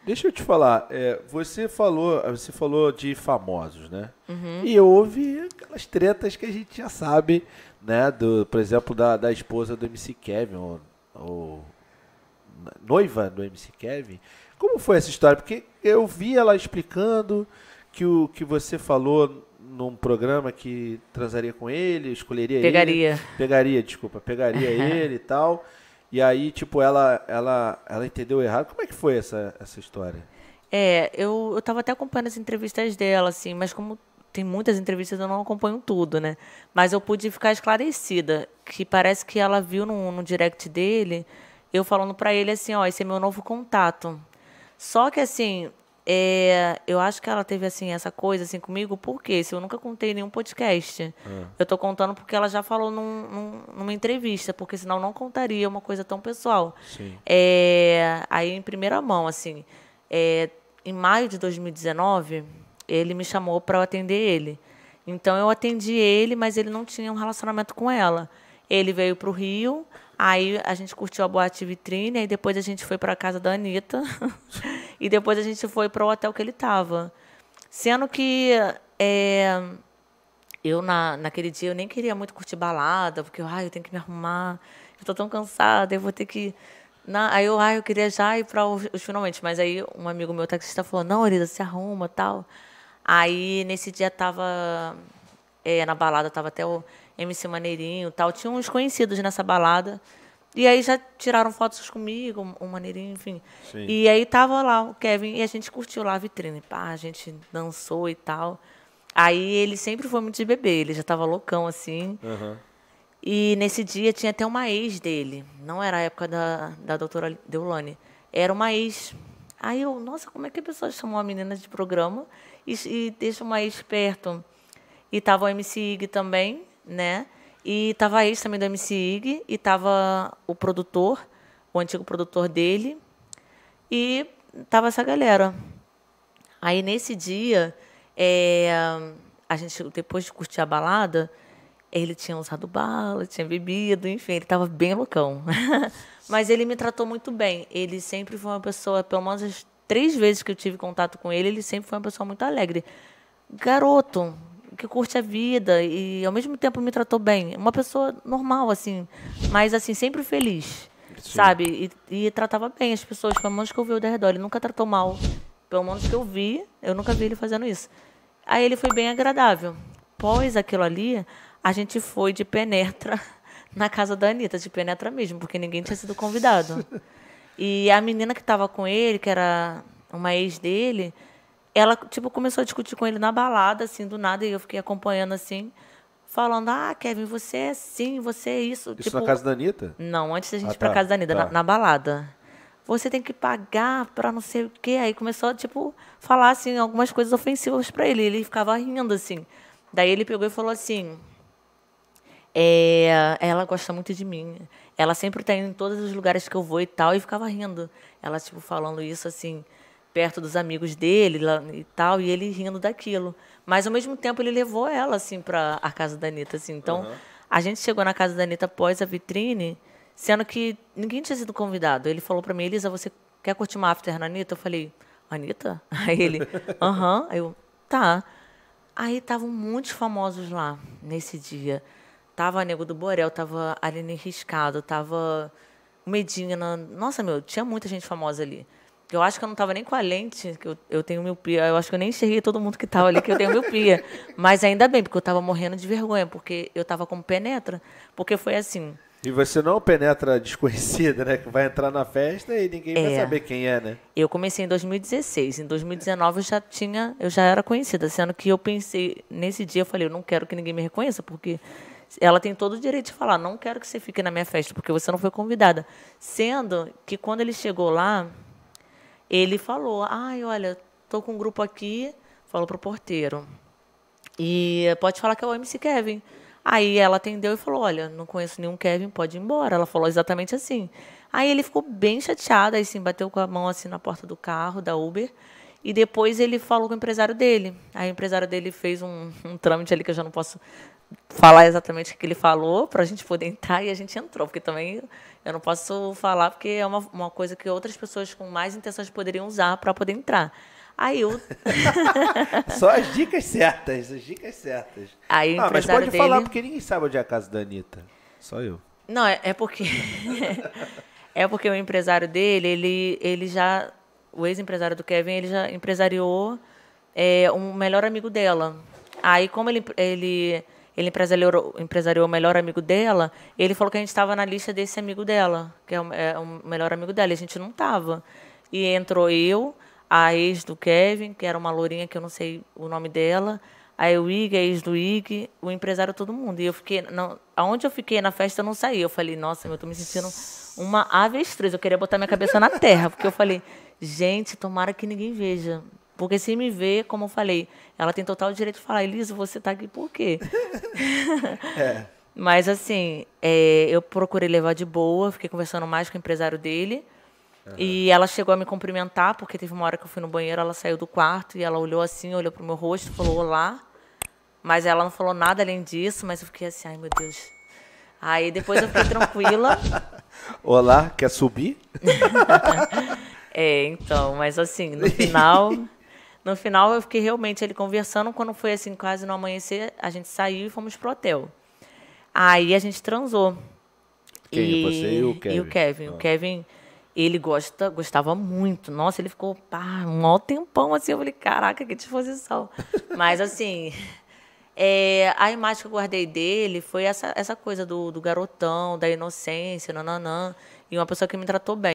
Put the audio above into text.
Deixa eu te falar, você falou de famosos, né? E houve aquelas tretas que a gente já sabe, né? Por exemplo, da esposa do MC Kevin, ou noiva do MC Kevin. Como foi essa história? Porque eu vi ela explicando que você falou num programa que transaria com ele, escolheria ele, Pegaria. pegaria ele e tal. E aí, tipo, ela entendeu errado. Como é que foi essa história? Eu tava até acompanhando as entrevistas dela, assim, mas como tem muitas entrevistas, eu não acompanho tudo, né? Mas eu pude ficar esclarecida, que parece que ela viu no direct dele, eu falando pra ele assim, ó, esse é meu novo contato. Só que, assim, eu acho que ela teve, assim, essa coisa, assim, comigo, porque se eu nunca contei em nenhum podcast, eu tô contando porque ela já falou numa entrevista, porque senão eu não contaria uma coisa tão pessoal. Sim. Aí, em primeira mão, assim, é, em maio de 2019, ele me chamou para eu atender ele. Então, eu atendi ele, mas ele não tinha um relacionamento com ela. Ele veio para o Rio, aí a gente curtiu a boate vitrine, aí depois a gente foi para a casa da Anitta, e depois a gente foi para o hotel que ele estava. Sendo que naquele dia, eu nem queria muito curtir balada, porque eu tenho que me arrumar, eu tô tão cansada, eu vou ter que... eu queria já ir para os finalmente, mas aí um amigo meu taxista falou, não, Elisa, se arruma, tal. Aí, nesse dia, na balada, tava até o MC Maneirinho, tal, tinha uns conhecidos nessa balada, e aí já tiraram fotos comigo, o Maneirinho, enfim. Sim. E aí tava lá o Kevin, e a gente curtiu lá a vitrine, pá, a gente dançou e tal. Aí ele sempre foi muito de bebê, ele já tava loucão, assim. Aham. E nesse dia tinha até uma ex dele. Não era a época da doutora Deulane. Era uma ex. Aí eu, nossa, como é que a pessoa chama uma menina de programa e deixa uma ex perto? E tava o MC Ig também, né? E tava a ex também do MC Ig. E tava o produtor, o antigo produtor dele. E tava essa galera. Aí, nesse dia, é, a gente, depois de curtir a balada, ele tinha usado bala, tinha bebido, enfim, ele estava bem loucão. Mas ele me tratou muito bem. Ele sempre foi uma pessoa, pelo menos as 3 vezes que eu tive contato com ele sempre foi uma pessoa muito alegre. Garoto, que curte a vida e, ao mesmo tempo, me tratou bem. Uma pessoa normal, assim, mas, assim, sempre feliz, Sim. sabe? E tratava bem as pessoas, pelo menos que eu vi ao redor. Ele nunca tratou mal. Pelo menos que eu nunca vi ele fazendo isso. Aí ele foi bem agradável. Após aquilo ali, a gente foi de penetra na casa da Anitta, de penetra mesmo, porque ninguém tinha sido convidado. E a menina que estava com ele, que era uma ex dele, ela tipo começou a discutir com ele na balada, assim, do nada, e eu fiquei acompanhando assim, falando: "Ah, Kevin, você é assim, você é isso". Isso na Tipo, casa da Anitta? não, antes da gente Ah, ir pra tá. casa da Anitta, na, Tá. na balada. Você tem que pagar pra não sei o quê. Aí começou a, tipo, falar, assim, algumas coisas ofensivas pra ele. Ele ficava rindo, assim. Daí ele pegou e falou assim: ela gosta muito de mim. Ela sempre tá indo em todos os lugares que eu vou e tal. E ficava rindo. Ela, tipo, falando isso, assim, perto dos amigos dele lá, e tal. E ele rindo daquilo. Mas, ao mesmo tempo, ele levou ela, assim, pra a casa da Anitta, assim. Então, Aham. a gente chegou na casa da Anitta após a vitrine, sendo que ninguém tinha sido convidado. Ele falou pra mim: Elisa, você quer curtir uma after na Anitta? Eu falei: Anitta? Aí ele: aham. Aí eu: tá. Aí estavam muitos famosos lá nesse dia. Tava Nego do Borel, tava Aline Riscado, tava o Medina. Nossa, meu, tinha muita gente famosa ali. Eu acho que eu não tava nem com a lente, que eu tenho miopia. Eu acho que eu nem enxerguei todo mundo que tava ali, que eu tenho miopia. Mas ainda bem, porque eu tava morrendo de vergonha, porque eu tava como penetra. Porque foi assim. E você não penetra desconhecida, né? Que vai entrar na festa e ninguém vai É, saber quem é, né? eu comecei em 2016. Em 2019 eu já era conhecida, sendo que eu pensei, nesse dia eu falei: eu não quero que ninguém me reconheça, porque ela tem todo o direito de falar: não quero que você fique na minha festa, porque você não foi convidada. Sendo que quando ele chegou lá, ele falou: ai, olha, tô com um grupo aqui, falou pro porteiro. E pode falar que é o MC Kevin. Aí ela atendeu e falou: olha, não conheço nenhum Kevin, pode ir embora. Ela falou exatamente assim. Aí ele ficou bem chateado, aí sim, bateu com a mão assim na porta do carro, da Uber. E depois ele falou com o empresário dele. Aí o empresário dele fez um trâmite ali que eu já não posso falar exatamente o que ele falou para a gente poder entrar e a gente entrou, porque também eu não posso falar porque é uma coisa que outras pessoas com mais intenções poderiam usar para poder entrar. Aí eu... Só as dicas certas, as dicas certas. Aí o Mas empresário pode falar, dele... porque ninguém sabe onde é a casa da Anitta. Só eu. Não, é porque... é porque o empresário dele, ele já... O ex-empresário do Kevin, ele já empresariou um melhor amigo dela. Aí, como ele empresariou o melhor amigo dela, ele falou que a gente estava na lista desse amigo dela, que é o melhor amigo dela, e a gente não estava. E entrou eu, a ex do Kevin, que era uma lourinha que eu não sei o nome dela, aí o Ig, a ex do Ig, o empresário, todo mundo. E eu fiquei... Não, aonde eu fiquei na festa, eu não saí. Eu falei, nossa, eu tô me sentindo uma avestruz. Eu queria botar minha cabeça na terra, porque eu falei, gente, tomara que ninguém veja. Porque se me ver, como eu falei, ela tem total direito de falar, Elisa, você tá aqui por quê? Mas, assim, eu procurei levar de boa, fiquei conversando mais com o empresário dele. E ela chegou a me cumprimentar, porque teve uma hora que eu fui no banheiro, ela saiu do quarto e ela olhou assim, olhou pro meu rosto, falou olá. Mas ela não falou nada além disso, mas eu fiquei assim, ai, meu Deus. Aí depois eu fiquei tranquila. Olá, quer subir? Então, mas assim, no final eu fiquei realmente ele conversando, quando foi assim, quase no amanhecer, a gente saiu e fomos pro hotel. Aí a gente transou. Quem? Você e o Kevin? E o Kevin. O Kevin, ele gostava muito. Nossa, ele ficou um maior tempão assim. Eu falei, caraca, que disposição. Mas assim, a imagem que eu guardei dele foi essa coisa do garotão, da inocência, nananã. E uma pessoa que me tratou bem.